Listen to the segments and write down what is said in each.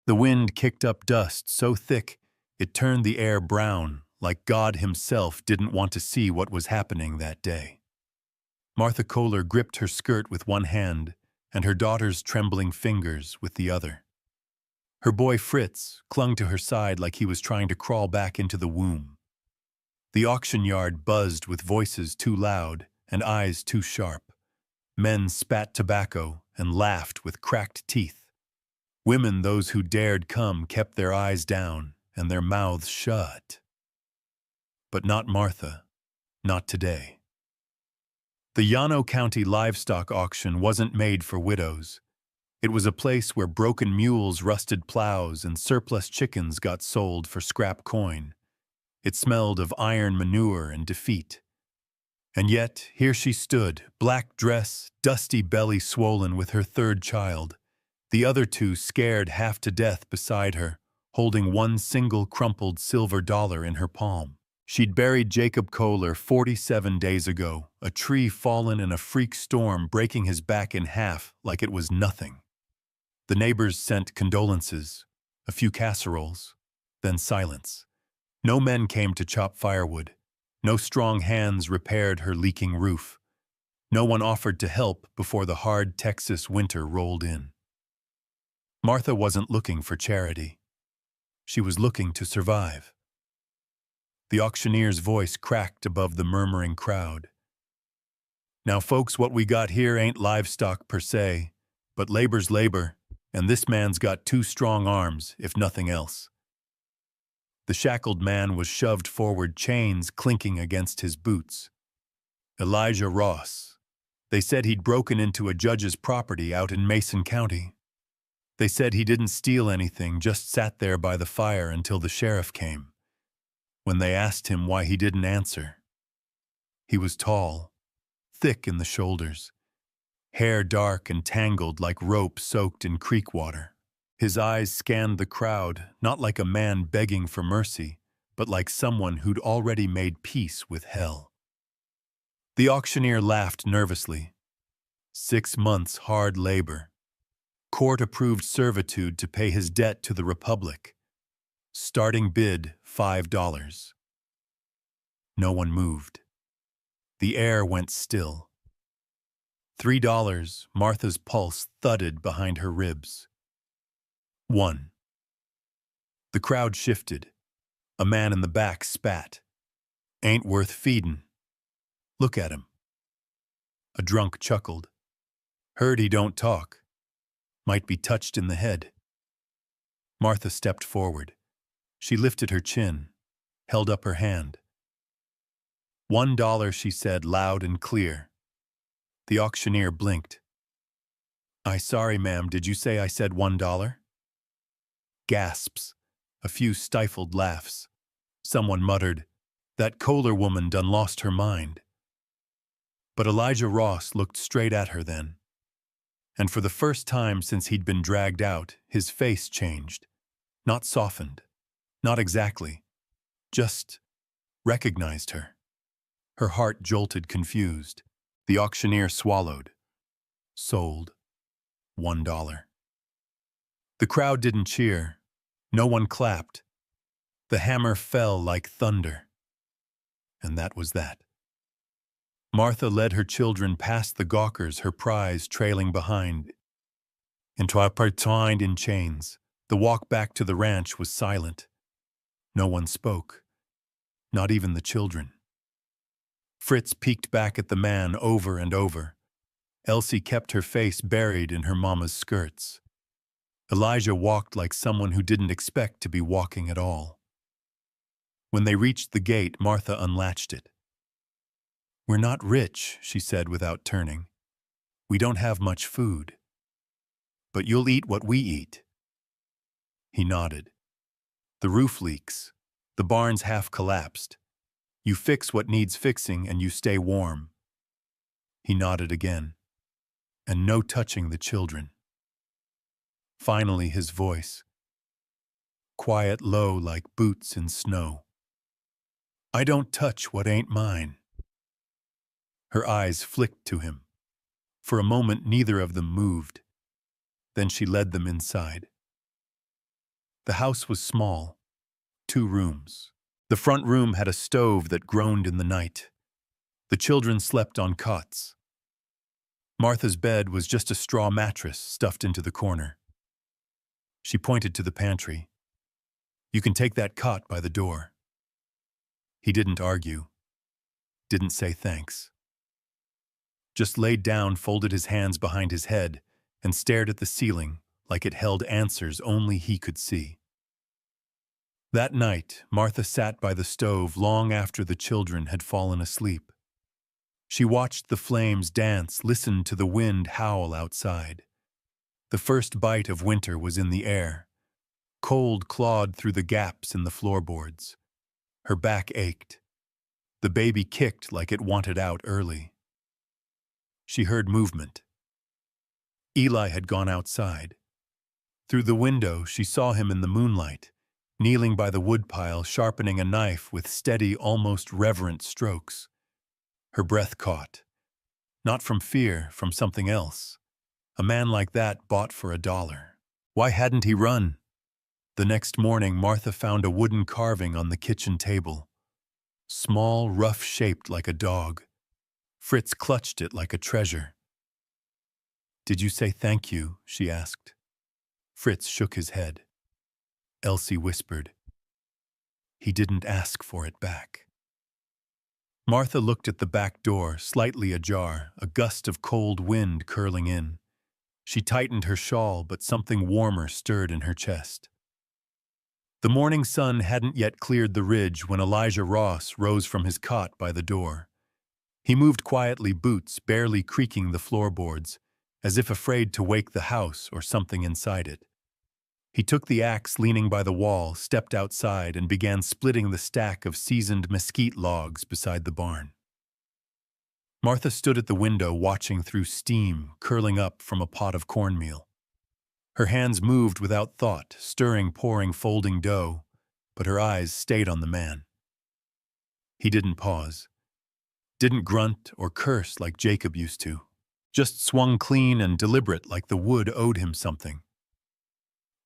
The wind kicked up dust so thick it turned the air brown, like God himself didn't want to see what was happening that day. Martha Kohler gripped her skirt with one hand and her daughter's trembling fingers with the other. Her boy Fritz clung to her side like he was trying to crawl back into the womb. The auction yard buzzed with voices too loud and eyes too sharp. Men spat tobacco and laughed with cracked teeth. Women, those who dared come, kept their eyes down and their mouths shut. But not Martha, not today. The Llano County livestock auction wasn't made for widows. It was a place where broken mules, rusted plows, and surplus chickens got sold for scrap coin. It smelled of iron manure and defeat. And yet, here she stood, black dress, dusty belly swollen with her third child, the other two scared half to death beside her, holding one single crumpled silver dollar in her palm. She'd buried Jacob Kohler 47 days ago, a tree fallen in a freak storm breaking his back in half like it was nothing. The neighbors sent condolences, a few casseroles, then silence. No men came to chop firewood. No strong hands repaired her leaking roof. No one offered to help before the hard Texas winter rolled in. Martha wasn't looking for charity. She was looking to survive. The auctioneer's voice cracked above the murmuring crowd. Now, folks, what we got here ain't livestock per se, but labor's labor, and this man's got two strong arms, if nothing else. The shackled man was shoved forward, chains clinking against his boots. Elijah Ross. They said he'd broken into a judge's property out in Mason County. They said he didn't steal anything, just sat there by the fire until the sheriff came. When they asked him why he didn't answer, he was tall, thick in the shoulders, hair dark and tangled like rope soaked in creek water. His eyes scanned the crowd, not like a man begging for mercy, but like someone who'd already made peace with hell. The auctioneer laughed nervously. 6 months hard labor. Court-approved servitude to pay his debt to the Republic. Starting bid, $5. No one moved. The air went still. $3, Martha's pulse thudded behind her ribs. 1. The crowd shifted. A man in the back spat. Ain't worth feedin'. Look at him. A drunk chuckled. Heard he don't talk. Might be touched in the head. Martha stepped forward. She lifted her chin, held up her hand. $1, she said loud and clear. The auctioneer blinked. Sorry, ma'am, did you say I said $1? Gasps, a few stifled laughs. Someone muttered, that Kohler woman done lost her mind. But Elijah Ross looked straight at her then. And for the first time since he'd been dragged out, his face changed. Not softened. Not exactly. Just recognized her. Her heart jolted confused. The auctioneer swallowed. Sold. $1. The crowd didn't cheer. No one clapped. The hammer fell like thunder. And that was that. Martha led her children past the gawkers, her prize trailing behind. Intertwined in chains, the walk back to the ranch was silent. No one spoke. Not even the children. Fritz peeked back at the man over and over. Elsie kept her face buried in her mama's skirts. Elijah walked like someone who didn't expect to be walking at all. When they reached the gate, Martha unlatched it. We're not rich, she said without turning. We don't have much food. But you'll eat what we eat. He nodded. The roof leaks. The barn's half collapsed. You fix what needs fixing and you stay warm. He nodded again. And no touching the children. Finally his voice. Quiet, low like boots in snow. I don't touch what ain't mine. Her eyes flicked to him. For a moment neither of them moved. Then she led them inside. The house was small, 2 rooms. The front room had a stove that groaned in the night. The children slept on cots. Martha's bed was just a straw mattress stuffed into the corner. She pointed to the pantry. "You can take that cot by the door." He didn't argue, didn't say thanks. Just laid down, folded his hands behind his head, and stared at the ceiling like it held answers only he could see. That night, Martha sat by the stove long after the children had fallen asleep. She watched the flames dance, listened to the wind howl outside. The first bite of winter was in the air. Cold clawed through the gaps in the floorboards. Her back ached. The baby kicked like it wanted out early. She heard movement. Eli had gone outside. Through the window, she saw him in the moonlight, kneeling by the woodpile, sharpening a knife with steady, almost reverent strokes. Her breath caught. Not from fear, from something else. A man like that bought for $1. Why hadn't he run? The next morning, Martha found a wooden carving on the kitchen table. Small, rough-shaped like a dog. Fritz clutched it like a treasure. "Did you say thank you?" she asked. Fritz shook his head. Elsie whispered, "He didn't ask for it back." Martha looked at the back door, slightly ajar, a gust of cold wind curling in. She tightened her shawl, but something warmer stirred in her chest. The morning sun hadn't yet cleared the ridge when Elijah Ross rose from his cot by the door. He moved quietly, boots barely creaking the floorboards, as if afraid to wake the house or something inside it. He took the axe leaning by the wall, stepped outside, and began splitting the stack of seasoned mesquite logs beside the barn. Martha stood at the window watching through steam curling up from a pot of cornmeal. Her hands moved without thought, stirring, pouring, folding dough, but her eyes stayed on the man. He didn't pause, didn't grunt or curse like Jacob used to, just swung clean and deliberate like the wood owed him something.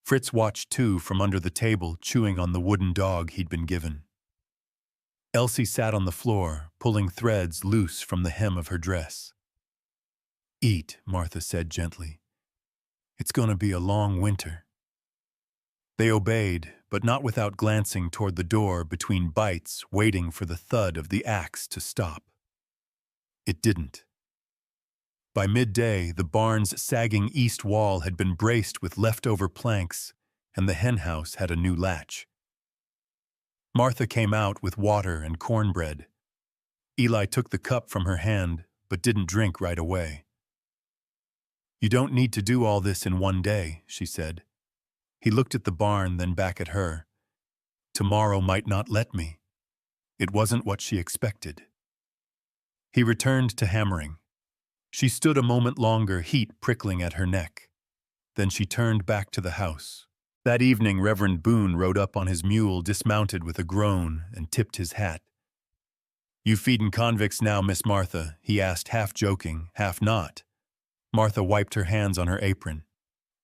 Fritz watched too from under the table, chewing on the wooden dog he'd been given. Elsie sat on the floor, pulling threads loose from the hem of her dress. "Eat," Martha said gently. "It's going to be a long winter." They obeyed, but not without glancing toward the door between bites, waiting for the thud of the axe to stop. It didn't. By midday, the barn's sagging east wall had been braced with leftover planks, and the henhouse had a new latch. Martha came out with water and cornbread. Eli took the cup from her hand, but didn't drink right away. "You don't need to do all this in one day," she said. He looked at the barn, then back at her. Tomorrow might not let me. It wasn't what she expected. He returned to hammering. She stood a moment longer, heat prickling at her neck. Then she turned back to the house. That evening, Reverend Boone rode up on his mule, dismounted with a groan, and tipped his hat. "You feedin' convicts now, Miss Martha?" he asked, half joking, half not. Martha wiped her hands on her apron.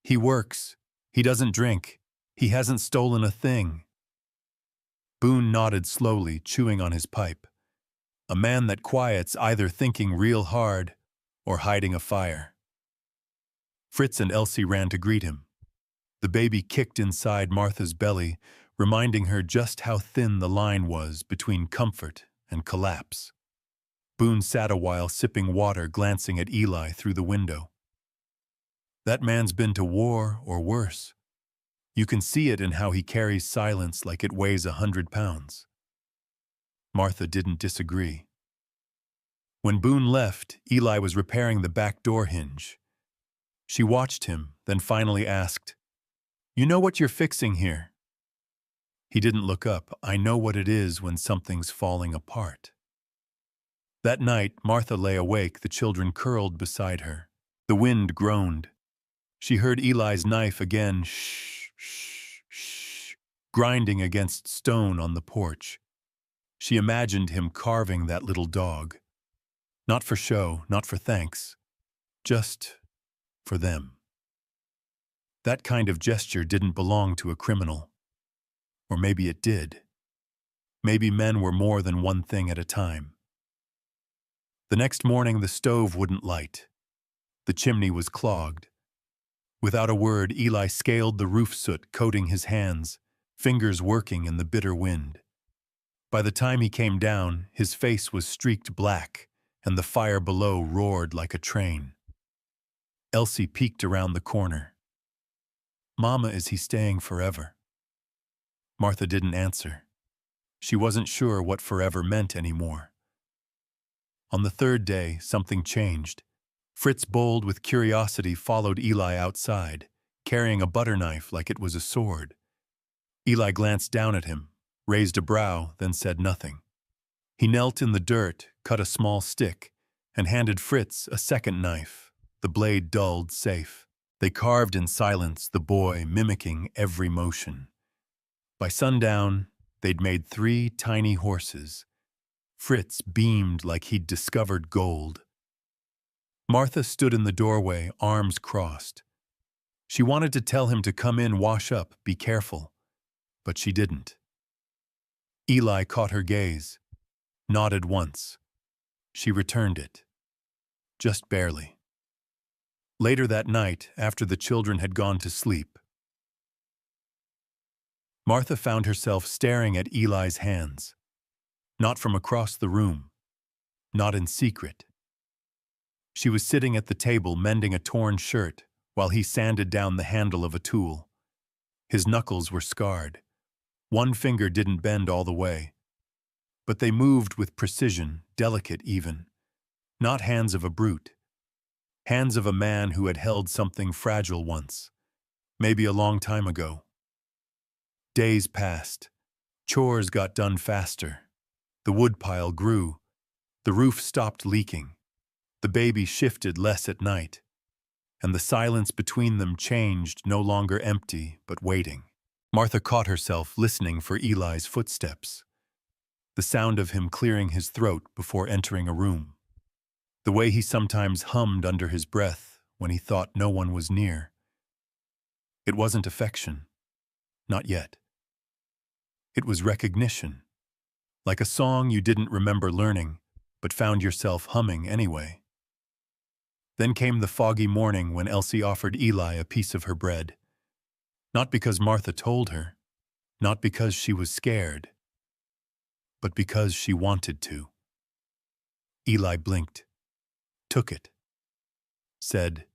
"He works. He doesn't drink. He hasn't stolen a thing." Boone nodded slowly, chewing on his pipe. A man that quiets, either thinking real hard or hiding a fire. Fritz and Elsie ran to greet him. The baby kicked inside Martha's belly, reminding her just how thin the line was between comfort and collapse. Boone sat a while sipping water, glancing at Eli through the window. "That man's been to war or worse. You can see it in how he carries silence like it weighs 100 pounds. Martha didn't disagree. When Boone left, Eli was repairing the back door hinge. She watched him, then finally asked, "You know what you're fixing here?" He didn't look up. "I know what it is when something's falling apart." That night, Martha lay awake, the children curled beside her. The wind groaned. She heard Eli's knife again, shh, shh, shh, grinding against stone on the porch. She imagined him carving that little dog. Not for show, not for thanks, just for them. That kind of gesture didn't belong to a criminal. Or maybe it did. Maybe men were more than one thing at a time. The next morning, the stove wouldn't light. The chimney was clogged. Without a word, Eli scaled the roof soot coating his hands, fingers working in the bitter wind. By the time he came down, his face was streaked black, and the fire below roared like a train. Elsie peeked around the corner. "Mama, is he staying forever?" Martha didn't answer. She wasn't sure what forever meant anymore. On the third day, something changed. Fritz, bold with curiosity, followed Eli outside, carrying a butter knife like it was a sword. Eli glanced down at him, raised a brow, then said nothing. He knelt in the dirt, cut a small stick, and handed Fritz a second knife, the blade dulled safe. They carved in silence, the boy mimicking every motion. By sundown, they'd made 3 tiny horses. Fritz beamed like he'd discovered gold. Martha stood in the doorway, arms crossed. She wanted to tell him to come in, wash up, be careful, but she didn't. Eli caught her gaze, nodded once. She returned it, just barely. Later that night, after the children had gone to sleep, Martha found herself staring at Eli's hands, not from across the room, not in secret. She was sitting at the table mending a torn shirt while he sanded down the handle of a tool. His knuckles were scarred. One finger didn't bend all the way, but they moved with precision, delicate even. Not hands of a brute. Hands of a man who had held something fragile once, maybe a long time ago. Days passed. Chores got done faster. The woodpile grew. The roof stopped leaking. The baby shifted less at night. And the silence between them changed, no longer empty, but waiting. Martha caught herself listening for Eli's footsteps. The sound of him clearing his throat before entering a room. The way he sometimes hummed under his breath when he thought no one was near. It wasn't affection. Not yet. It was recognition. Like a song you didn't remember learning, but found yourself humming anyway. Then came the foggy morning when Elsie offered Eli a piece of her bread. Not because Martha told her, not because she was scared, but because she wanted to. Eli blinked, took it, said,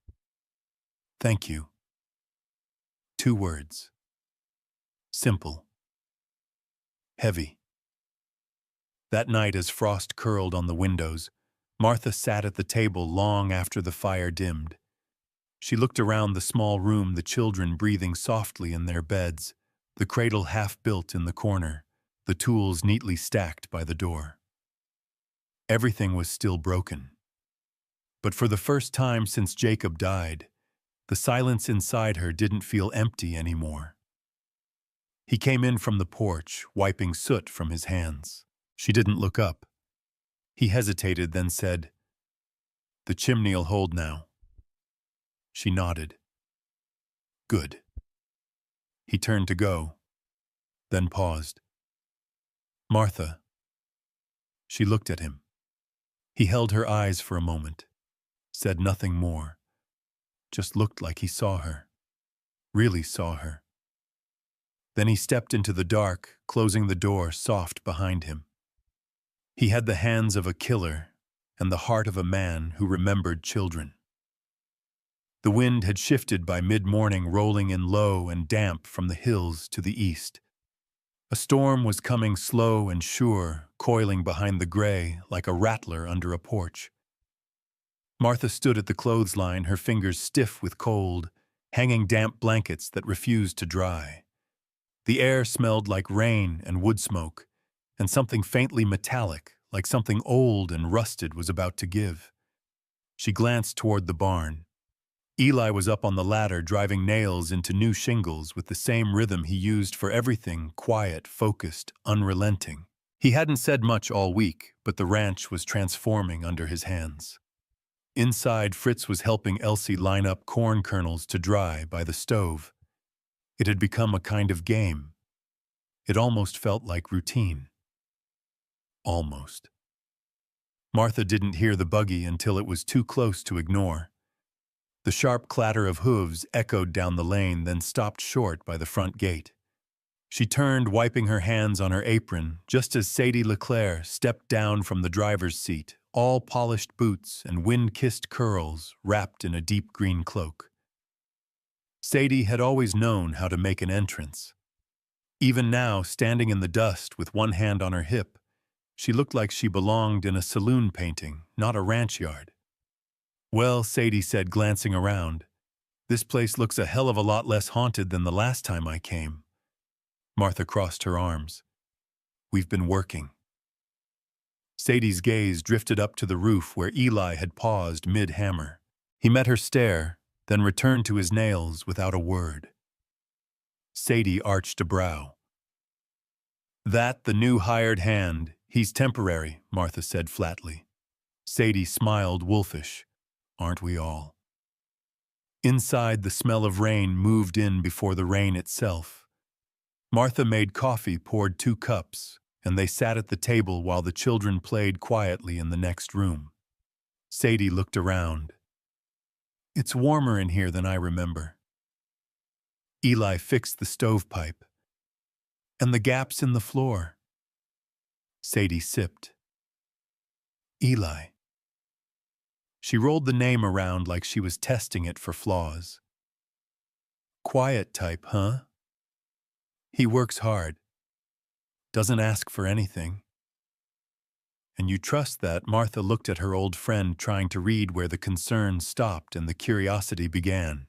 "Thank you." 2 words. Simple. Heavy. That night, as frost curled on the windows, Martha sat at the table long after the fire dimmed. She looked around the small room, the children breathing softly in their beds, the cradle half-built in the corner, the tools neatly stacked by the door. Everything was still broken. But for the first time since Jacob died, the silence inside her didn't feel empty anymore. He came in from the porch, wiping soot from his hands. She didn't look up. He hesitated, then said, "The chimney'll hold now." She nodded. "Good." He turned to go, then paused. "Martha." She looked at him. He held her eyes for a moment, said nothing more, just looked like he saw her, really saw her. Then he stepped into the dark, closing the door soft behind him. He had the hands of a killer and the heart of a man who remembered children. The wind had shifted by mid-morning, rolling in low and damp from the hills to the east. A storm was coming slow and sure, coiling behind the gray like a rattler under a porch. Martha stood at the clothesline, her fingers stiff with cold, hanging damp blankets that refused to dry. The air smelled like rain and wood smoke, and something faintly metallic, like something old and rusted, was about to give. She glanced toward the barn. Eli was up on the ladder, driving nails into new shingles with the same rhythm he used for everything, quiet, focused, unrelenting. He hadn't said much all week, but the ranch was transforming under his hands. Inside, Fritz was helping Elsie line up corn kernels to dry by the stove. It had become a kind of game. It almost felt like routine. Almost. Martha didn't hear the buggy until it was too close to ignore. The sharp clatter of hooves echoed down the lane, then stopped short by the front gate. She turned, wiping her hands on her apron, just as Sadie Leclerc stepped down from the driver's seat, all polished boots and wind-kissed curls wrapped in a deep green cloak. Sadie had always known how to make an entrance. Even now, standing in the dust with one hand on her hip, she looked like she belonged in a saloon painting, not a ranch yard. "Well," Sadie said, glancing around, "this place looks a hell of a lot less haunted than the last time I came." Martha crossed her arms. "We've been working." Sadie's gaze drifted up to the roof where Eli had paused mid-hammer. He met her stare, then returned to his nails without a word. Sadie arched a brow. "That the new hired hand. He's temporary," Martha said flatly. Sadie smiled wolfish. "Aren't we all?" Inside, the smell of rain moved in before the rain itself. Martha made coffee, poured 2 cups, and they sat at the table while the children played quietly in the next room. Sadie looked around. "It's warmer in here than I remember." Eli fixed the stovepipe. "And the gaps in the floor." Sadie sipped. "Eli." She rolled the name around like she was testing it for flaws. "Quiet type, huh? He works hard. Doesn't ask for anything." "And you trust that?" Martha looked at her old friend, trying to read where the concern stopped and the curiosity began.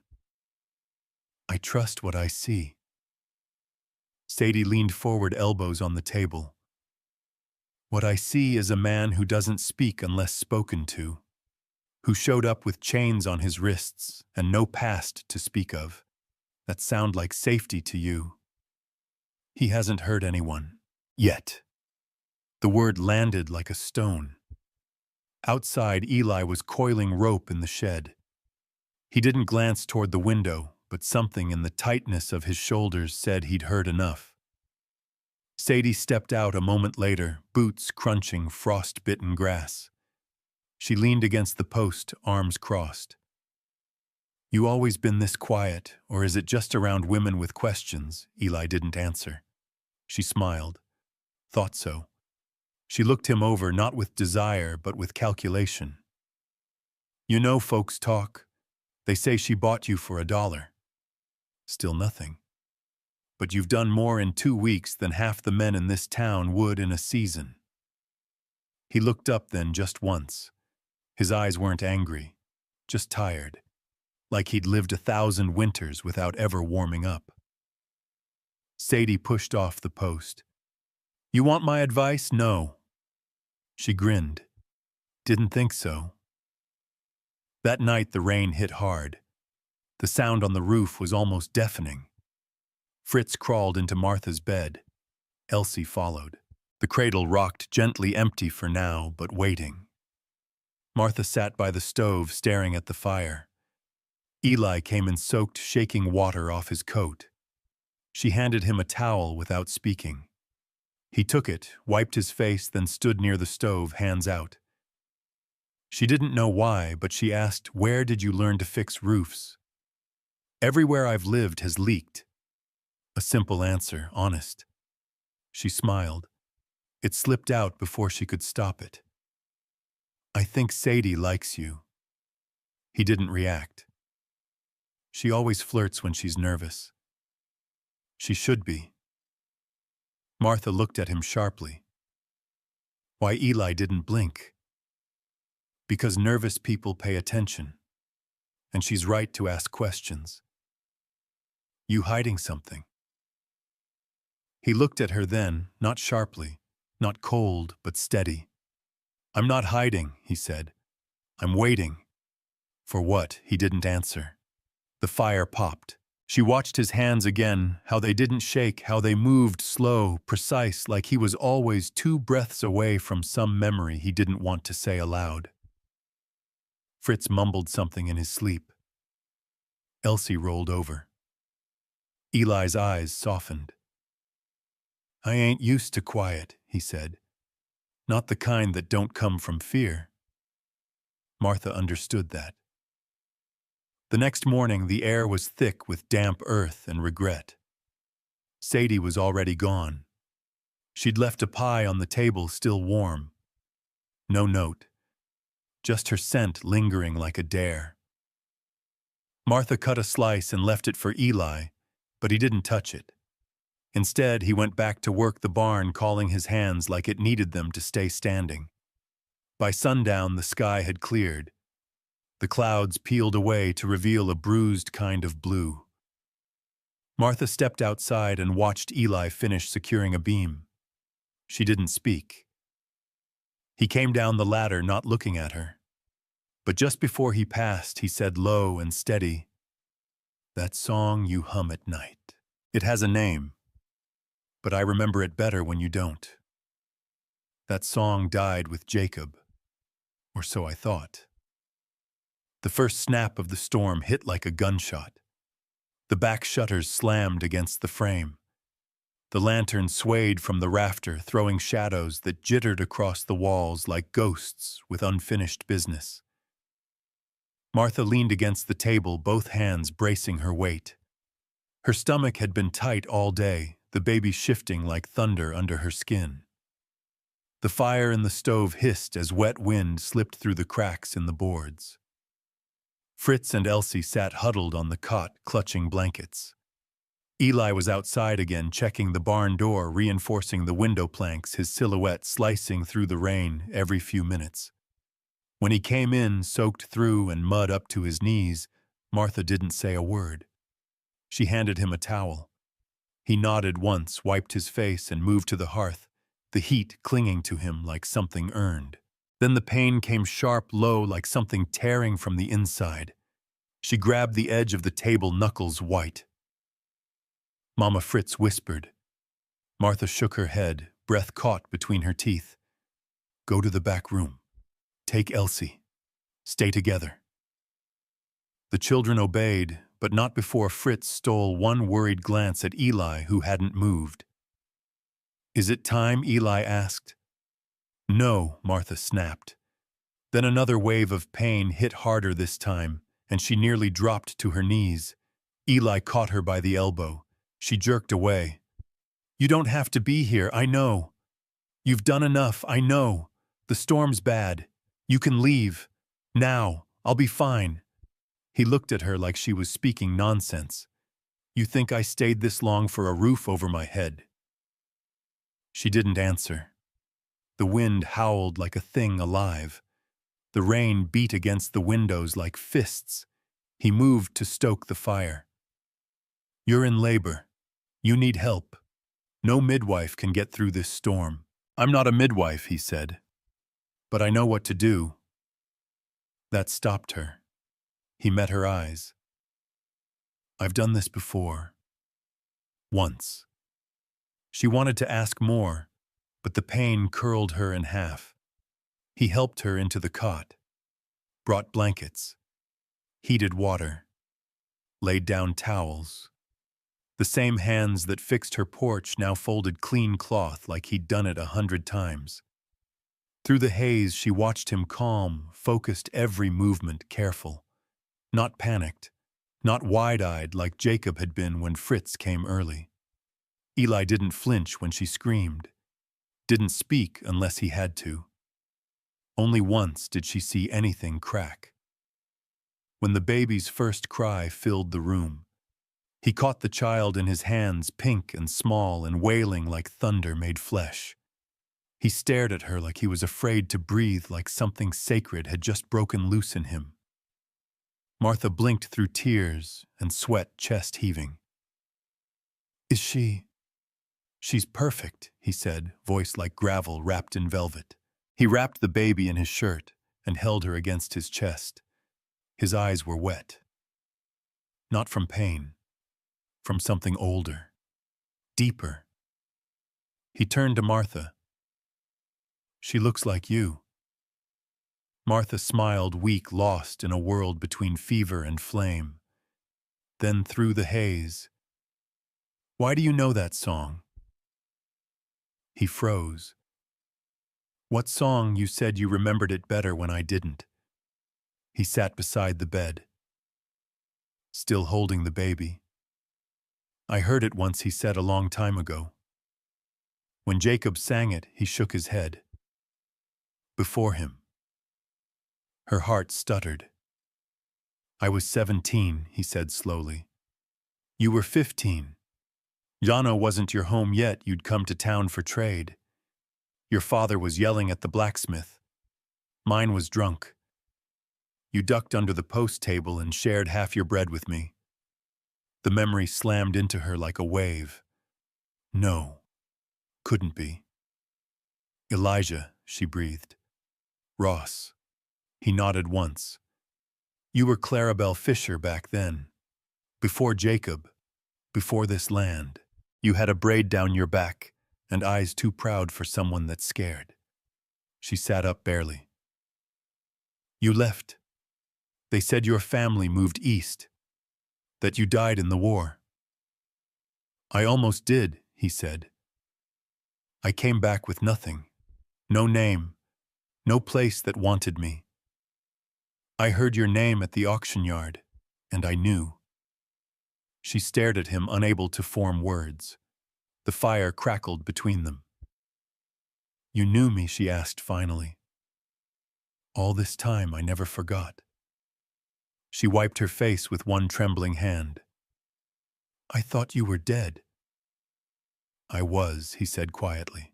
"I trust what I see." Sadie leaned forward, elbows on the table. "What I see is a man who doesn't speak unless spoken to, who showed up with chains on his wrists and no past to speak of. That sound like safety to you. He hasn't hurt anyone. Yet." The word landed like a stone. Outside, Eli was coiling rope in the shed. He didn't glance toward the window, but something in the tightness of his shoulders said he'd heard enough. Sadie stepped out a moment later, boots crunching frost-bitten grass. She leaned against the post, arms crossed. "You always been this quiet, or is it just around women with questions?" Eli didn't answer. She smiled. "Thought so." She looked him over, not with desire, but with calculation. "You know folks talk. They say she bought you for $1. Still nothing. But you've done more in 2 weeks than half the men in this town would in a season." He looked up then just once. His eyes weren't angry, just tired, like he'd lived 1,000 winters without ever warming up. Sadie pushed off the post. "You want my advice?" "No." She grinned. "Didn't think so." That night the rain hit hard. The sound on the roof was almost deafening. Fritz crawled into Martha's bed. Elsie followed. The cradle rocked gently, empty for now, but waiting. Martha sat by the stove, staring at the fire. Eli came in soaked, shaking water off his coat. She handed him a towel without speaking. He took it, wiped his face, then stood near the stove, hands out. She didn't know why, but she asked, "Where did you learn to fix roofs?" "Everywhere I've lived has leaked." A simple answer, honest. She smiled. It slipped out before she could stop it. "I think Sadie likes you." He didn't react. "She always flirts when she's nervous." "She should be." Martha looked at him sharply. Why Eli didn't blink? Because nervous people pay attention. And she's right to ask questions. "You hiding something?" He looked at her then, not sharply, not cold, but steady. "I'm not hiding," he said. "I'm waiting." For what? He didn't answer. The fire popped. She watched his hands again, how they didn't shake, how they moved slow, precise, like he was always 2 breaths away from some memory he didn't want to say aloud. Fritz mumbled something in his sleep. Elsie rolled over. Eli's eyes softened. "I ain't used to quiet," he said. "Not the kind that don't come from fear." Martha understood that. The next morning, the air was thick with damp earth and regret. Sadie was already gone. She'd left a pie on the table still warm. No note. Just her scent lingering like a dare. Martha cut a slice and left it for Eli, but he didn't touch it. Instead, he went back to work the barn, calling his hands like it needed them to stay standing. By sundown, the sky had cleared. The clouds peeled away to reveal a bruised kind of blue. Martha stepped outside and watched Eli finish securing a beam. She didn't speak. He came down the ladder, not looking at her. But just before he passed, he said low and steady, "That song you hum at night. It has a name, but I remember it better when you don't. That song died with Jacob, or so I thought." The first snap of the storm hit like a gunshot. The back shutters slammed against the frame. The lantern swayed from the rafter, throwing shadows that jittered across the walls like ghosts with unfinished business. Martha leaned against the table, both hands bracing her weight. Her stomach had been tight all day, the baby shifting like thunder under her skin. The fire in the stove hissed as wet wind slipped through the cracks in the boards. Fritz and Elsie sat huddled on the cot, clutching blankets. Eli was outside again, checking the barn door, reinforcing the window planks, his silhouette slicing through the rain every few minutes. When he came in, soaked through and mud up to his knees, Martha didn't say a word. She handed him a towel. He nodded once, wiped his face, and moved to the hearth, the heat clinging to him like something earned. Then the pain came sharp, low, like something tearing from the inside. She grabbed the edge of the table, knuckles white. Mama Fritz whispered. Martha shook her head, breath caught between her teeth. "Go to the back room. Take Elsie. Stay together." The children obeyed, but not before Fritz stole one worried glance at Eli, who hadn't moved. "Is it time?" Eli asked. "No," Martha snapped. Then another wave of pain hit harder this time, and she nearly dropped to her knees. Eli caught her by the elbow. She jerked away. "You don't have to be here, I know. You've done enough, I know. The storm's bad. You can leave. Now, I'll be fine." He looked at her like she was speaking nonsense. "You think I stayed this long for a roof over my head?" She didn't answer. The wind howled like a thing alive. The rain beat against the windows like fists. He moved to stoke the fire. "You're in labor. You need help. No midwife can get through this storm." "I'm not a midwife," he said. "But I know what to do." That stopped her. He met her eyes. "I've done this before. Once." She wanted to ask more, but the pain curled her in half. He helped her into the cot, brought blankets, heated water, laid down towels. The same hands that fixed her porch now folded clean cloth like he'd done it 100 times. Through the haze, she watched him calm, focused, every movement careful. Not panicked, not wide-eyed like Jacob had been when Fritz came early. Eli didn't flinch when she screamed, didn't speak unless he had to. Only once did she see anything crack. When the baby's first cry filled the room, he caught the child in his hands, pink and small and wailing like thunder made flesh. He stared at her like he was afraid to breathe, like something sacred had just broken loose in him. Martha blinked through tears and sweat chest heaving. "Is she?" "She's perfect," he said, voice like gravel wrapped in velvet. He wrapped the baby in his shirt and held her against his chest. His eyes were wet. Not from pain, from something older, deeper. He turned to Martha. "She looks like you." Martha smiled, weak, lost in a world between fever and flame. Then through the haze, "Why do you know that song?" He froze. "What song? You said you remembered it better when I didn't." He sat beside the bed, still holding the baby. "I heard it once," he said, "a long time ago. When Jacob sang it, he shook his head. Before him." Her heart stuttered. "I was 17, he said slowly. "You were 15. Jano wasn't your home yet. You'd come to town for trade. Your father was yelling at the blacksmith. Mine was drunk. You ducked under the post table and shared half your bread with me." The memory slammed into her like a wave. No, couldn't be. "Elijah," she breathed. "Ross." He nodded once. "You were Clarabelle Fisher back then. Before Jacob. Before this land. You had a braid down your back and eyes too proud for someone that's scared." She sat up barely. "You left. They said your family moved east. That you died in the war." "I almost did," he said. "I came back with nothing. No name. No place that wanted me. I heard your name at the auction yard, and I knew." She stared at him, unable to form words. The fire crackled between them. "You knew me?" she asked finally. "All this time I never forgot." She wiped her face with one trembling hand. "I thought you were dead." "I was," he said quietly.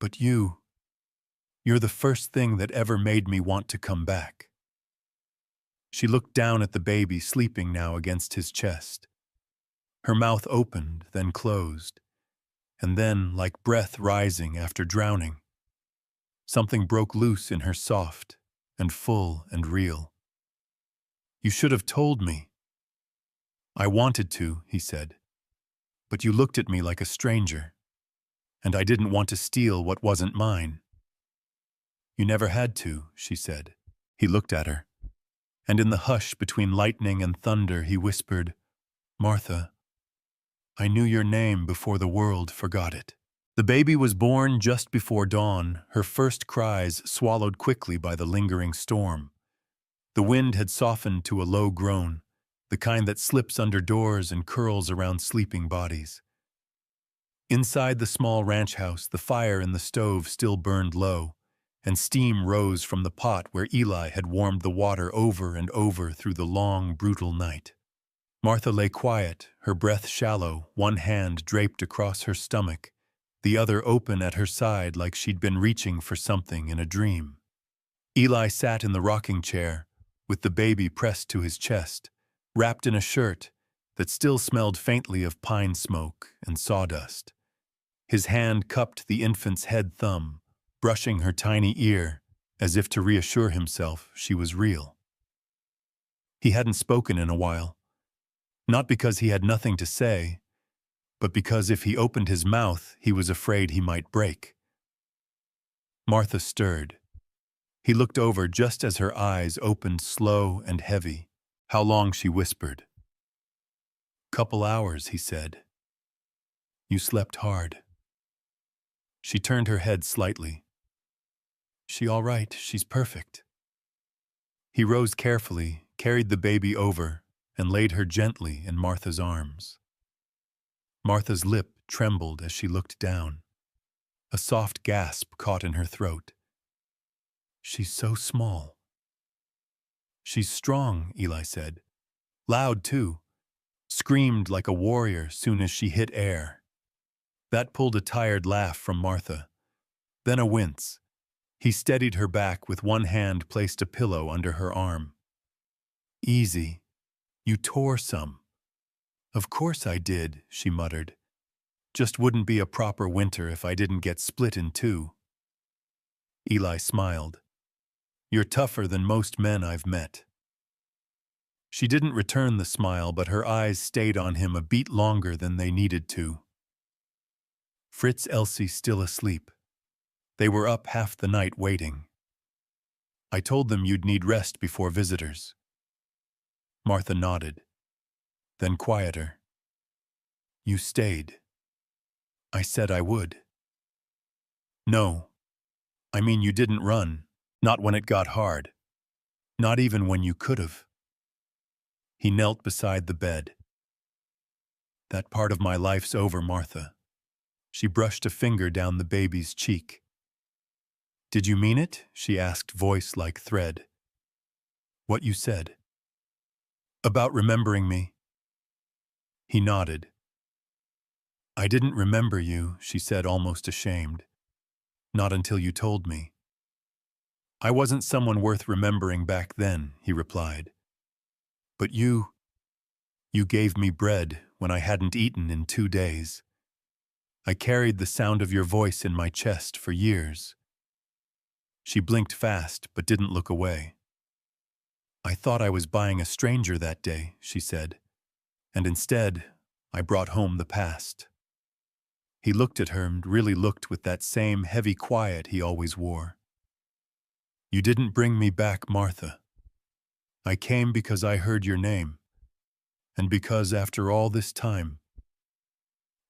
"But you're the first thing that ever made me want to come back." She looked down at the baby sleeping now against his chest. Her mouth opened, then closed, and then, like breath rising after drowning, something broke loose in her, soft and full and real. "You should have told me." "I wanted to," he said, "but you looked at me like a stranger, and I didn't want to steal what wasn't mine." "You never had to," she said. He looked at her, and in the hush between lightning and thunder he whispered, "Martha, I knew your name before the world forgot it." The baby was born just before dawn, her first cries swallowed quickly by the lingering storm. The wind had softened to a low groan, the kind that slips under doors and curls around sleeping bodies. Inside the small ranch house, the fire in the stove still burned low, and steam rose from the pot where Eli had warmed the water over and over through the long, brutal night. Martha lay quiet, her breath shallow, one hand draped across her stomach, the other open at her side like she'd been reaching for something in a dream. Eli sat in the rocking chair, with the baby pressed to his chest, wrapped in a shirt that still smelled faintly of pine smoke and sawdust. His hand cupped the infant's head thumb, brushing her tiny ear, as if to reassure himself she was real. He hadn't spoken in a while, not because he had nothing to say, but because if he opened his mouth, he was afraid he might break. Martha stirred. He looked over just as her eyes opened slow and heavy. "How long?" she whispered. "Couple hours," he said. "You slept hard." She turned her head slightly. "She all right? She's perfect." He rose carefully, carried the baby over, and laid her gently in Martha's arms. Martha's lip trembled as she looked down. A soft gasp caught in her throat. "She's so small." "She's strong," Eli said. "Loud, too. Screamed like a warrior soon as she hit air." That pulled a tired laugh from Martha. Then a wince. He steadied her back with one hand, placed a pillow under her arm. "Easy. You tore some." "Of course I did," she muttered. "Just wouldn't be a proper winter if I didn't get split in two." Eli smiled. "You're tougher than most men I've met." She didn't return the smile, but her eyes stayed on him a beat longer than they needed to. Fritz, Elsie still asleep. They were up half the night waiting. I told them you'd need rest before visitors. Martha nodded, then quieter. You stayed. I said I would. No, I mean you didn't run, not when it got hard, not even when you could have. He knelt beside the bed. That part of my life's over, Martha. She brushed a finger down the baby's cheek. Did you mean it? She asked, voice like thread. What you said. About remembering me. He nodded. I didn't remember you, she said, almost ashamed. Not until you told me. I wasn't someone worth remembering back then, he replied. But you gave me bread when I hadn't eaten in 2 days. I carried the sound of your voice in my chest for years. She blinked fast, but didn't look away. I thought I was buying a stranger that day, she said, and instead, I brought home the past. He looked at her and really looked with that same heavy quiet he always wore. You didn't bring me back, Martha. I came because I heard your name, and because after all this time,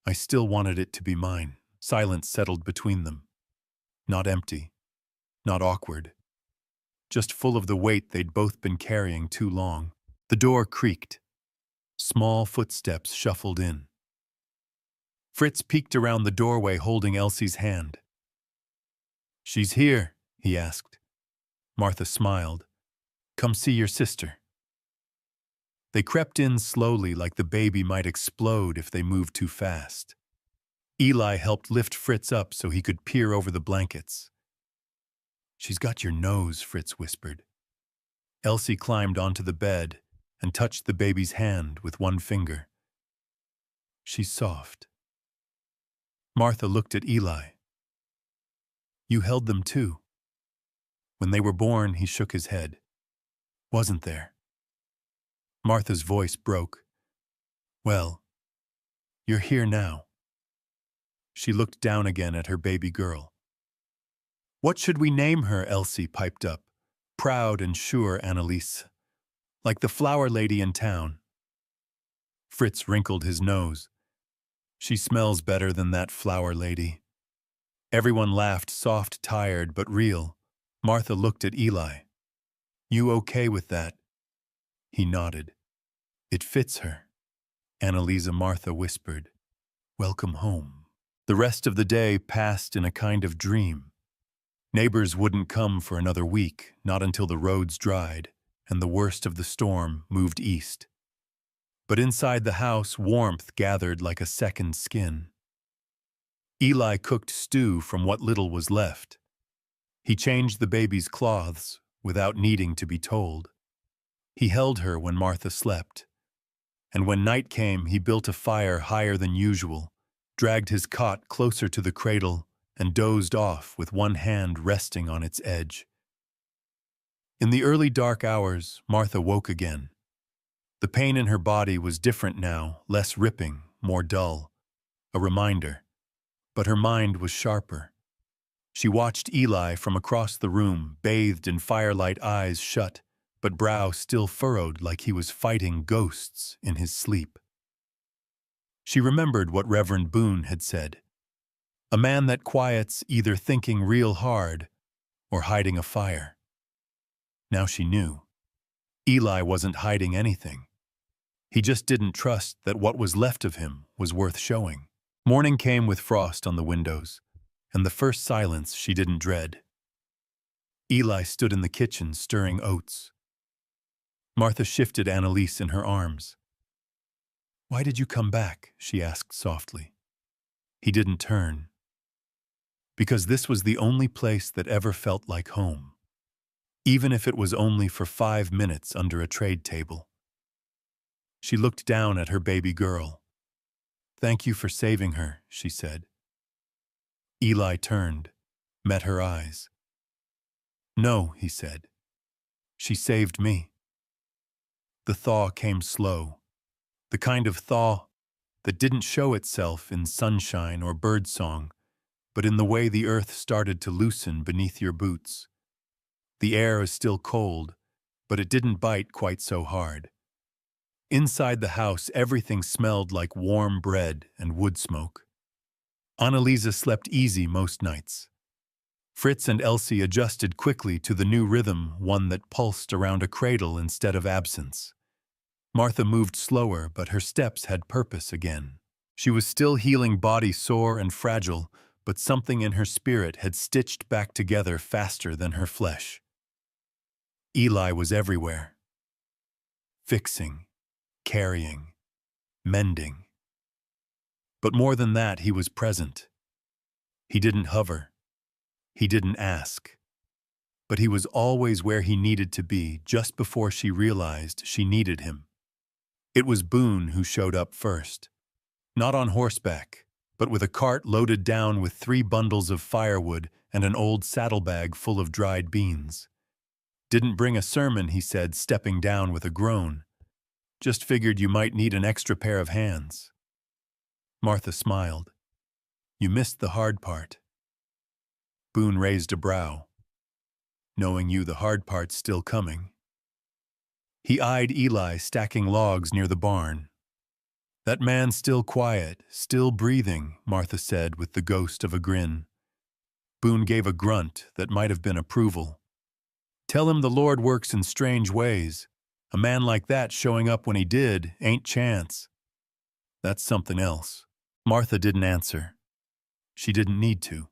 I still wanted it to be mine. Silence settled between them. Not empty, not awkward, just full of the weight they'd both been carrying too long. The door creaked. Small footsteps shuffled in. Fritz peeked around the doorway holding Elsie's hand. She's here, he asked. Martha smiled. Come see your sister. They crept in slowly like the baby might explode if they moved too fast. Eli helped lift Fritz up so he could peer over the blankets. She's got your nose, Fritz whispered. Elsie climbed onto the bed and touched the baby's hand with one finger. She's soft. Martha looked at Eli. You held them too. When they were born, he shook his head. Wasn't there? Martha's voice broke. Well, you're here now. She looked down again at her baby girl. What should we name her? Elsie piped up, proud and sure, Annalise, like the flower lady in town. Fritz wrinkled his nose. She smells better than that flower lady. Everyone laughed, soft, tired, but real. Martha looked at Eli. You okay with that? He nodded. It fits her. Annalisa Martha whispered. Welcome home. The rest of the day passed in a kind of dream. Neighbors wouldn't come for another week, not until the roads dried, and the worst of the storm moved east. But inside the house, warmth gathered like a second skin. Eli cooked stew from what little was left. He changed the baby's clothes without needing to be told. He held her when Martha slept. And when night came, he built a fire higher than usual, dragged his cot closer to the cradle, and dozed off with one hand resting on its edge. In the early dark hours, Martha woke again. The pain in her body was different now, less ripping, more dull. A reminder. But her mind was sharper. She watched Eli from across the room, bathed in firelight, eyes shut, but brow still furrowed like he was fighting ghosts in his sleep. She remembered what Reverend Boone had said. A man that quiets either thinking real hard or hiding a fire. Now she knew. Eli wasn't hiding anything. He just didn't trust that what was left of him was worth showing. Morning came with frost on the windows, and the first silence she didn't dread. Eli stood in the kitchen stirring oats. Martha shifted Annalise in her arms. Why did you come back? She asked softly. He didn't turn. Because this was the only place that ever felt like home, even if it was only for 5 minutes under a trade table. She looked down at her baby girl. Thank you for saving her, she said. Eli turned, met her eyes. No, he said. She saved me. The thaw came slow, the kind of thaw that didn't show itself in sunshine or birdsong, but in the way the earth started to loosen beneath your boots. The air is still cold, but it didn't bite quite so hard. Inside the house, everything smelled like warm bread and wood smoke. Annalisa slept easy most nights. Fritz and Elsie adjusted quickly to the new rhythm, one that pulsed around a cradle instead of absence. Martha moved slower, but her steps had purpose again. She was still healing body sore and fragile, but something in her spirit had stitched back together faster than her flesh. Eli was everywhere. Fixing, carrying, mending. But more than that, he was present. He didn't hover. He didn't ask. But he was always where he needed to be just before she realized she needed him. It was Boone who showed up first. Not on horseback, but with a cart loaded down with 3 bundles of firewood and an old saddlebag full of dried beans. Didn't bring a sermon, he said, stepping down with a groan. Just figured you might need an extra pair of hands. Martha smiled. You missed the hard part. Boone raised a brow. Knowing you, the hard part's still coming. He eyed Eli stacking logs near the barn. That man's still quiet, still breathing, Martha said with the ghost of a grin. Boone gave a grunt that might have been approval. Tell him the Lord works in strange ways. A man like that showing up when he did ain't chance. That's something else. Martha didn't answer. She didn't need to.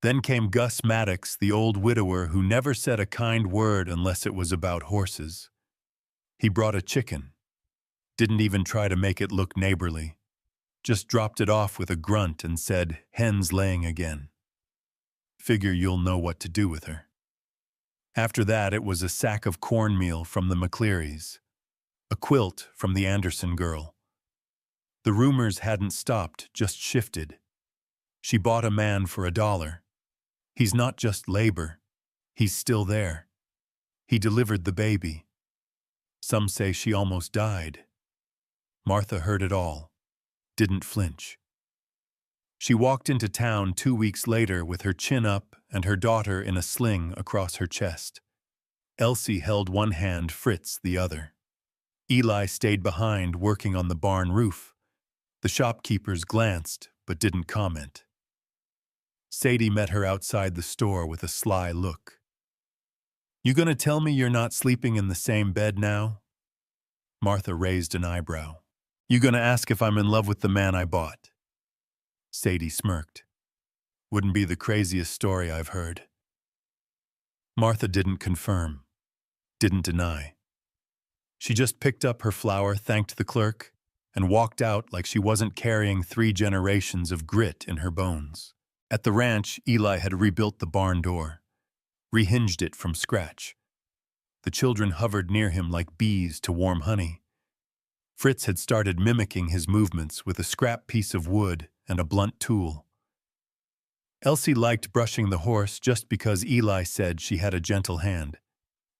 Then came Gus Maddox, the old widower who never said a kind word unless it was about horses. He brought a chicken. Didn't even try to make it look neighborly. Just dropped it off with a grunt and said, "Hen's laying again. Figure you'll know what to do with her." After that, it was a sack of cornmeal from the McClearys, a quilt from the Anderson girl. The rumors hadn't stopped, just shifted. She bought a man for $1. He's not just labor. He's still there. He delivered the baby. Some say she almost died. Martha heard it all. Didn't flinch. She walked into town 2 weeks later with her chin up and her daughter in a sling across her chest. Elsie held one hand, Fritz the other. Eli stayed behind working on the barn roof. The shopkeepers glanced but didn't comment. Sadie met her outside the store with a sly look. You gonna tell me you're not sleeping in the same bed now? Martha raised an eyebrow. You gonna ask if I'm in love with the man I bought? Sadie smirked. Wouldn't be the craziest story I've heard. Martha didn't confirm, didn't deny. She just picked up her flower, thanked the clerk, and walked out like she wasn't carrying 3 generations of grit in her bones. At the ranch, Eli had rebuilt the barn door, rehinged it from scratch. The children hovered near him like bees to warm honey. Fritz had started mimicking his movements with a scrap piece of wood and a blunt tool. Elsie liked brushing the horse just because Eli said she had a gentle hand.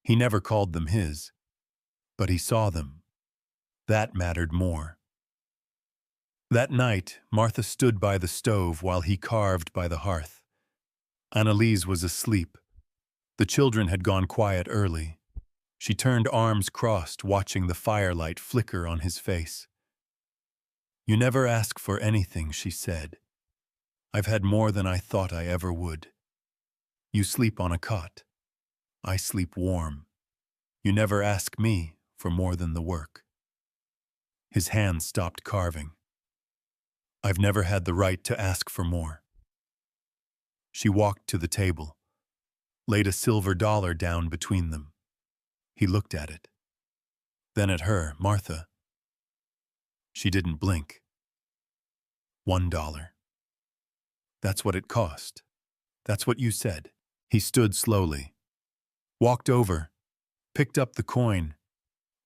He never called them his, but he saw them. That mattered more. That night, Martha stood by the stove while he carved by the hearth. Annalise was asleep. The children had gone quiet early. She turned arms crossed, watching the firelight flicker on his face. You never ask for anything, she said. I've had more than I thought I ever would. You sleep on a cot. I sleep warm. You never ask me for more than the work. His hand stopped carving. I've never had the right to ask for more. She walked to the table, laid a silver dollar down between them. He looked at it. Then at her, Martha. She didn't blink. $1. That's what it cost. That's what you said. He stood slowly, walked over, picked up the coin,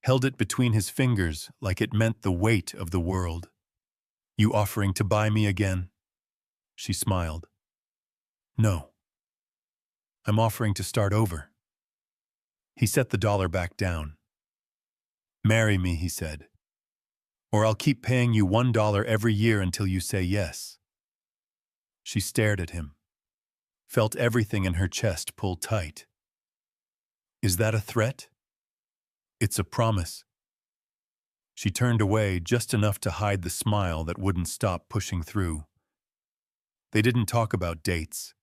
held it between his fingers like it meant the weight of the world. You offering to buy me again? She smiled. No. I'm offering to start over. He set the dollar back down. Marry me, he said, or I'll keep paying you $1 every year until you say yes. She stared at him, felt everything in her chest pull tight. Is that a threat? It's a promise. She turned away just enough to hide the smile that wouldn't stop pushing through. They didn't talk about dates.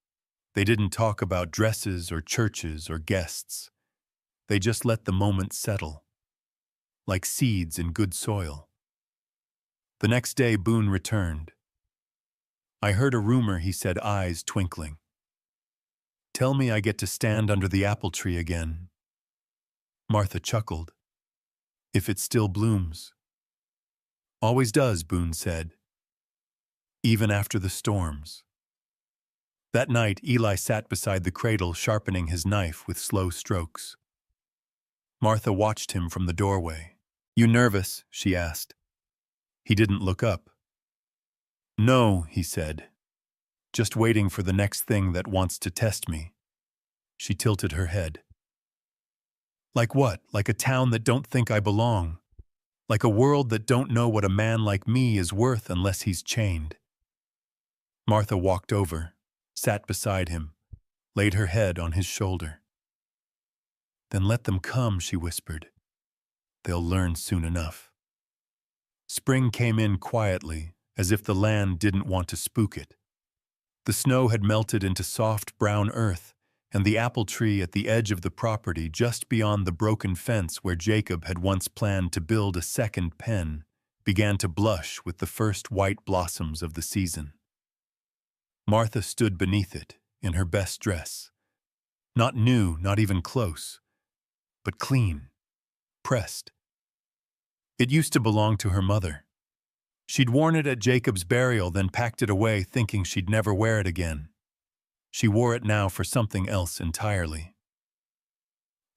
They didn't talk about dresses or churches or guests. They just let the moment settle, like seeds in good soil. The next day, Boone returned. I heard a rumor, he said, eyes twinkling. Tell me I get to stand under the apple tree again. Martha chuckled. If it still blooms. Always does, Boone said. Even after the storms. That night, Eli sat beside the cradle, sharpening his knife with slow strokes. Martha watched him from the doorway. You nervous? She asked. He didn't look up. No, he said. Just waiting for the next thing that wants to test me. She tilted her head. Like what? Like a town that don't think I belong. Like a world that don't know what a man like me is worth unless he's chained. Martha walked over, sat beside him, laid her head on his shoulder. Then let them come, she whispered. They'll learn soon enough. Spring came in quietly, as if the land didn't want to spook it. The snow had melted into soft brown earth, and the apple tree at the edge of the property just beyond the broken fence where Jacob had once planned to build a second pen began to blush with the first white blossoms of the season. Martha stood beneath it, in her best dress. Not new, not even close, but clean, pressed. It used to belong to her mother. She'd worn it at Jacob's burial, then packed it away, thinking she'd never wear it again. She wore it now for something else entirely.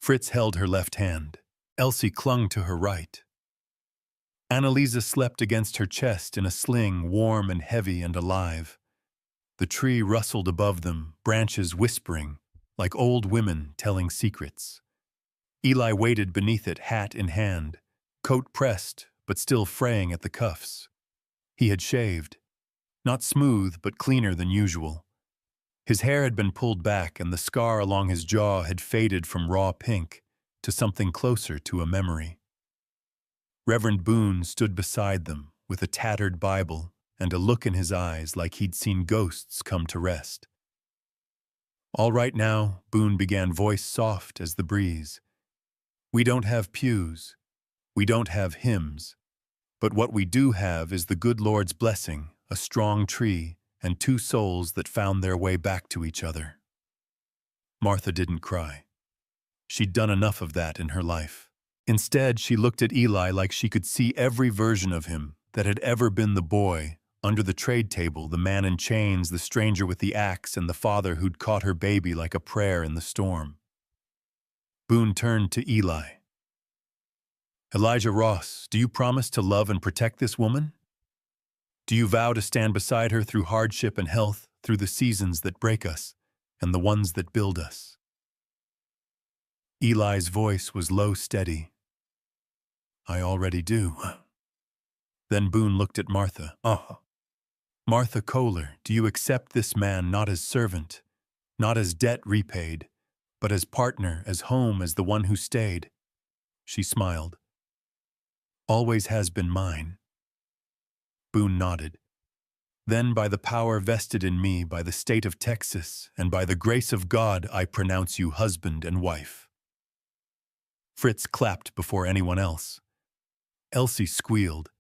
Fritz held her left hand. Elsie clung to her right. Annalisa slept against her chest in a sling, warm and heavy and alive. The tree rustled above them, branches whispering, like old women telling secrets. Eli waited beneath it, hat in hand, coat pressed, but still fraying at the cuffs. He had shaved. Not smooth, but cleaner than usual. His hair had been pulled back, and the scar along his jaw had faded from raw pink to something closer to a memory. Reverend Boone stood beside them, with a tattered Bible and a look in his eyes like he'd seen ghosts come to rest. All right now, Boone began, voice soft as the breeze. We don't have pews. We don't have hymns. But what we do have is the good Lord's blessing, a strong tree, and two souls that found their way back to each other. Martha didn't cry. She'd done enough of that in her life. Instead, she looked at Eli like she could see every version of him that had ever been the boy, under the trade table, the man in chains, the stranger with the axe, and the father who'd caught her baby like a prayer in the storm. Boone turned to Eli. Elijah Ross, do you promise to love and protect this woman? Do you vow to stand beside her through hardship and health, through the seasons that break us and the ones that build us? Eli's voice was low, steady. I already do. Then Boone looked at Martha. Martha Kohler, do you accept this man not as servant, not as debt repaid, but as partner, as home, as the one who stayed? She smiled. Always has been mine. Boone nodded. Then, by the power vested in me by the state of Texas, and by the grace of God, I pronounce you husband and wife. Fritz clapped before anyone else. Elsie squealed.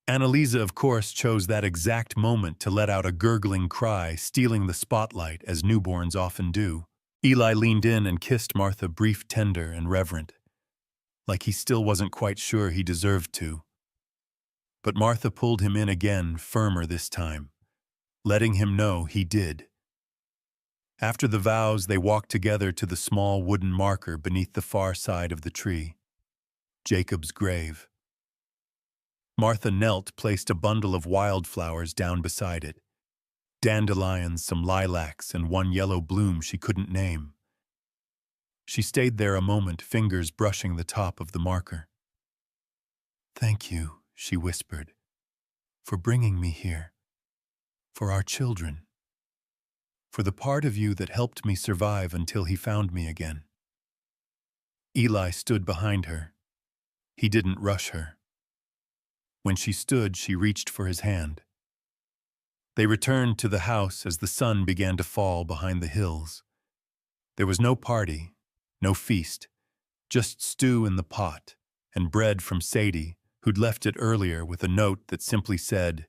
Annalisa, of course, chose that exact moment to let out a gurgling cry, stealing the spotlight, as newborns often do. Eli leaned in and kissed Martha, brief, tender, and reverent, like he still wasn't quite sure he deserved to. But Martha pulled him in again, firmer this time, letting him know he did. After the vows, they walked together to the small wooden marker beneath the far side of the tree. Jacob's grave. Martha knelt, placed a bundle of wildflowers down beside it. Dandelions, some lilacs, and one yellow bloom she couldn't name. She stayed there a moment, fingers brushing the top of the marker. Thank you, she whispered, for bringing me here, for our children, for the part of you that helped me survive until he found me again. Eli stood behind her. He didn't rush her. When she stood, she reached for his hand. They returned to the house as the sun began to fall behind the hills. There was no party, no feast, just stew in the pot and bread from Sadie, who'd left it earlier with a note that simply said,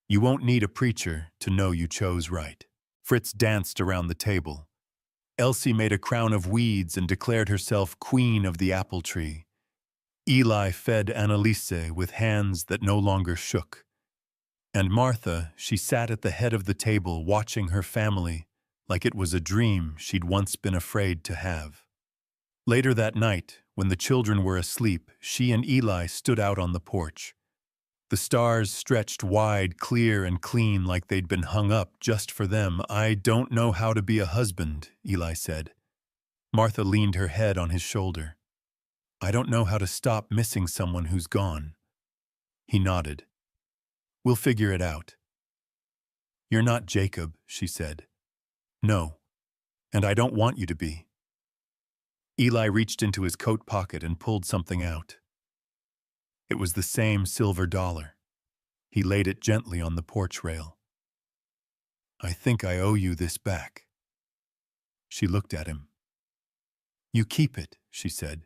"You won't need a preacher to know you chose right." Fritz danced around the table. Elsie made a crown of weeds and declared herself queen of the apple tree. Eli fed Annalise with hands that no longer shook. And Martha, she sat at the head of the table watching her family like it was a dream she'd once been afraid to have. Later that night, when the children were asleep, she and Eli stood out on the porch. The stars stretched wide, clear, and clean like they'd been hung up just for them. "I don't know how to be a husband," Eli said. Martha leaned her head on his shoulder. "I don't know how to stop missing someone who's gone." He nodded. "We'll figure it out." "You're not Jacob," she said. "No, and I don't want you to be." Eli reached into his coat pocket and pulled something out. It was the same silver dollar. He laid it gently on the porch rail. "I think I owe you this back." She looked at him. "You keep it," she said,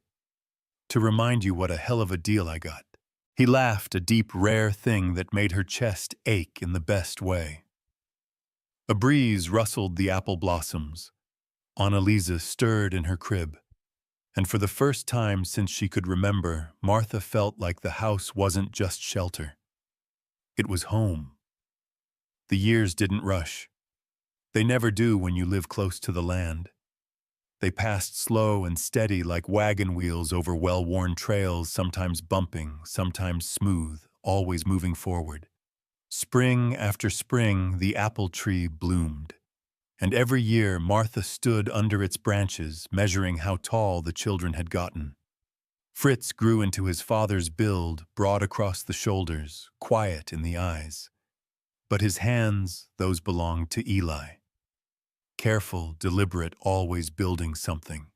"to remind you what a hell of a deal I got." He laughed, a deep, rare thing that made her chest ache in the best way. A breeze rustled the apple blossoms. Annalise stirred in her crib. And for the first time since she could remember, Martha felt like the house wasn't just shelter. It was home. The years didn't rush. They never do when you live close to the land. They passed slow and steady like wagon wheels over well-worn trails, sometimes bumping, sometimes smooth, always moving forward. Spring after spring, the apple tree bloomed. And every year Martha stood under its branches, measuring how tall the children had gotten. Fritz grew into his father's build, broad across the shoulders, quiet in the eyes. But his hands, those belonged to Eli. Careful, deliberate, always building something.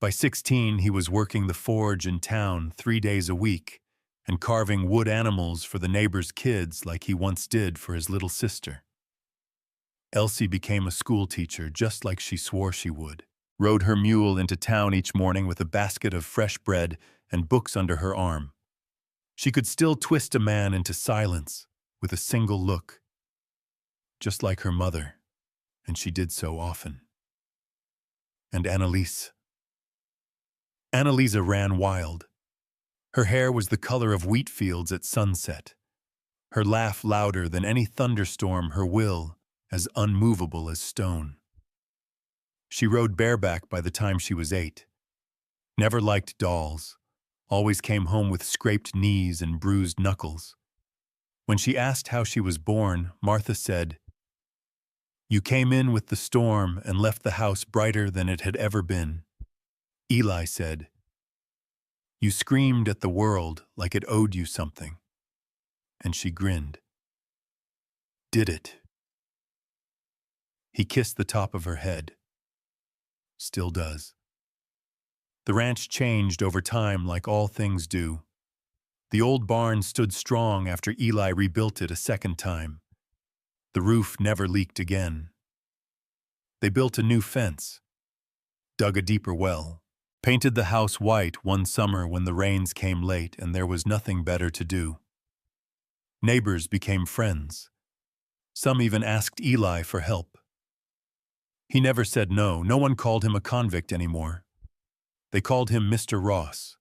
By 16, he was working the forge in town 3 days a week and carving wood animals for the neighbors' kids like he once did for his little sister. Elsie became a school teacher just like she swore she would, rode her mule into town each morning with a basket of fresh bread and books under her arm. She could still twist a man into silence with a single look, just like her mother, and she did so often. And Annalise. Annalise ran wild. Her hair was the color of wheat fields at sunset. Her laugh louder than any thunderstorm, her will as unmovable as stone. She rode bareback by the time she was 8. Never liked dolls. Always came home with scraped knees and bruised knuckles. When she asked how she was born, Martha said, "You came in with the storm and left the house brighter than it had ever been." Eli said, "You screamed at the world like it owed you something." And she grinned. "Did it?" He kissed the top of her head. Still does. The ranch changed over time like all things do. The old barn stood strong after Eli rebuilt it a second time. The roof never leaked again. They built a new fence, dug a deeper well, painted the house white one summer when the rains came late and there was nothing better to do. Neighbors became friends. Some even asked Eli for help. He never said no. No one called him a convict anymore. They called him Mr. Ross.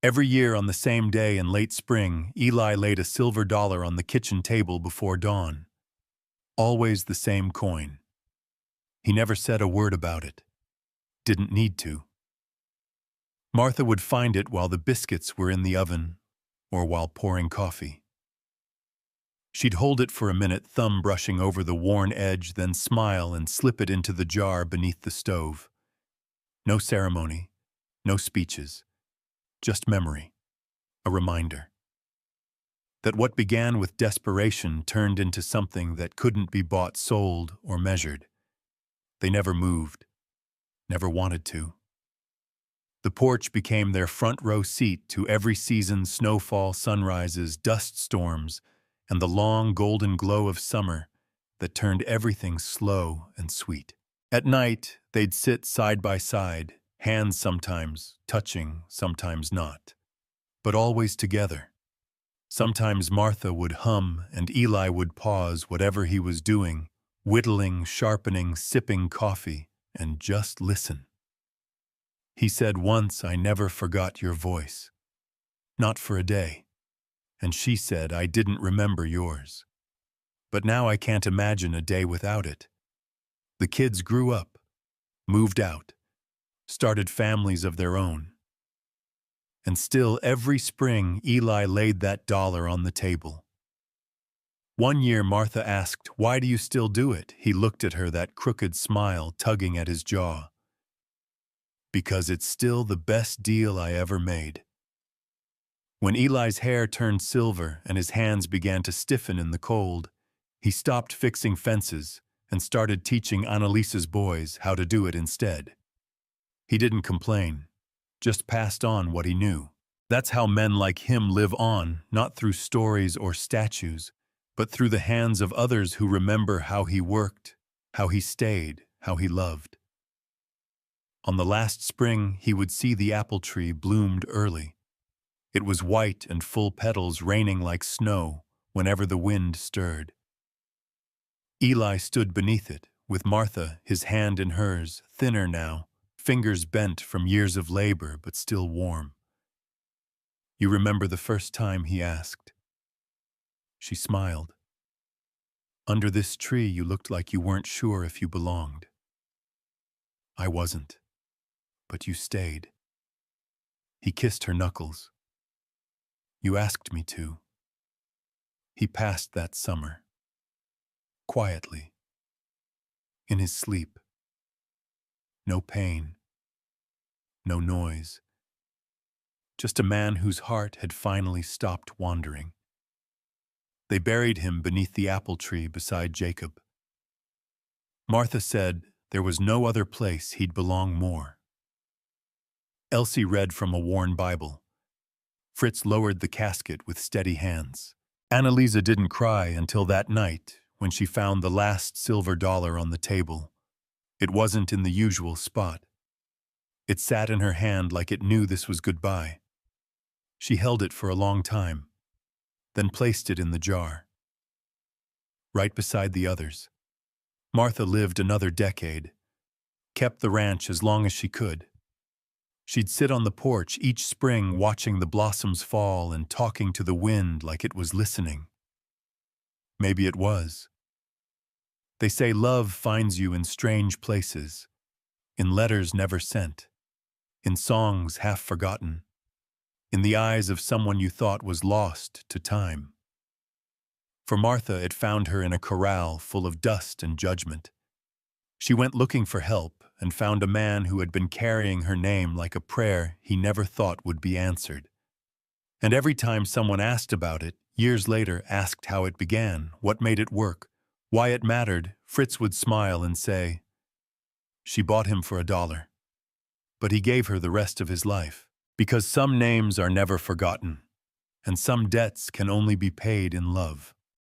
Every year on the same day in late spring, Eli laid a silver dollar on the kitchen table before dawn. Always the same coin. He never said a word about it. Didn't need to. Martha would find it while the biscuits were in the oven or while pouring coffee. She'd hold it for a minute, thumb brushing over the worn edge, then smile and slip it into the jar beneath the stove. No ceremony, no speeches, just memory, a reminder. That what began with desperation turned into something that couldn't be bought, sold, or measured. They never moved, never wanted to. The porch became their front row seat to every season's snowfall, sunrises, dust storms, and the long golden glow of summer that turned everything slow and sweet. At night, they'd sit side by side, hands sometimes touching, sometimes not, but always together. Sometimes Martha would hum and Eli would pause whatever he was doing, whittling, sharpening, sipping coffee, and just listen. He said once, "I never forgot your voice. Not for a day." And she said, "I didn't remember yours. But now I can't imagine a day without it." The kids grew up, moved out, started families of their own. And still, every spring, Eli laid that dollar on the table. One year, Martha asked, "Why do you still do it?" He looked at her, that crooked smile tugging at his jaw. "Because it's still the best deal I ever made." When Eli's hair turned silver and his hands began to stiffen in the cold, he stopped fixing fences and started teaching Annalisa's boys how to do it instead. He didn't complain, just passed on what he knew. That's how men like him live on, not through stories or statues, but through the hands of others who remember how he worked, how he stayed, how he loved. On the last spring, he would see the apple tree bloomed early. It was white and full petals, raining like snow whenever the wind stirred. Eli stood beneath it, with Martha, his hand in hers, thinner now, fingers bent from years of labor but still warm. "You remember the first time?" he asked. She smiled. "Under this tree you looked like you weren't sure if you belonged." "I wasn't. But you stayed." He kissed her knuckles. "You asked me to." He passed that summer. Quietly. In his sleep. No pain. No noise. Just a man whose heart had finally stopped wandering. They buried him beneath the apple tree beside Jacob. Martha said there was no other place he'd belong more. Elsie read from a worn Bible. Fritz lowered the casket with steady hands. Annalisa didn't cry until that night when she found the last silver dollar on the table. It wasn't in the usual spot. It sat in her hand like it knew this was goodbye. She held it for a long time, then placed it in the jar, right beside the others. Martha lived another decade, kept the ranch as long as she could. She'd sit on the porch each spring watching the blossoms fall and talking to the wind like it was listening. Maybe it was. They say love finds you in strange places, in letters never sent, in songs half forgotten, in the eyes of someone you thought was lost to time. For Martha, it found her in a corral full of dust and judgment. She went looking for help and found a man who had been carrying her name like a prayer he never thought would be answered. And every time someone asked about it, years later asked how it began, what made it work, why it mattered, Fritz would smile and say, "She bought him for $1. But he gave her the rest of his life." Because some names are never forgotten, and some debts can only be paid in love.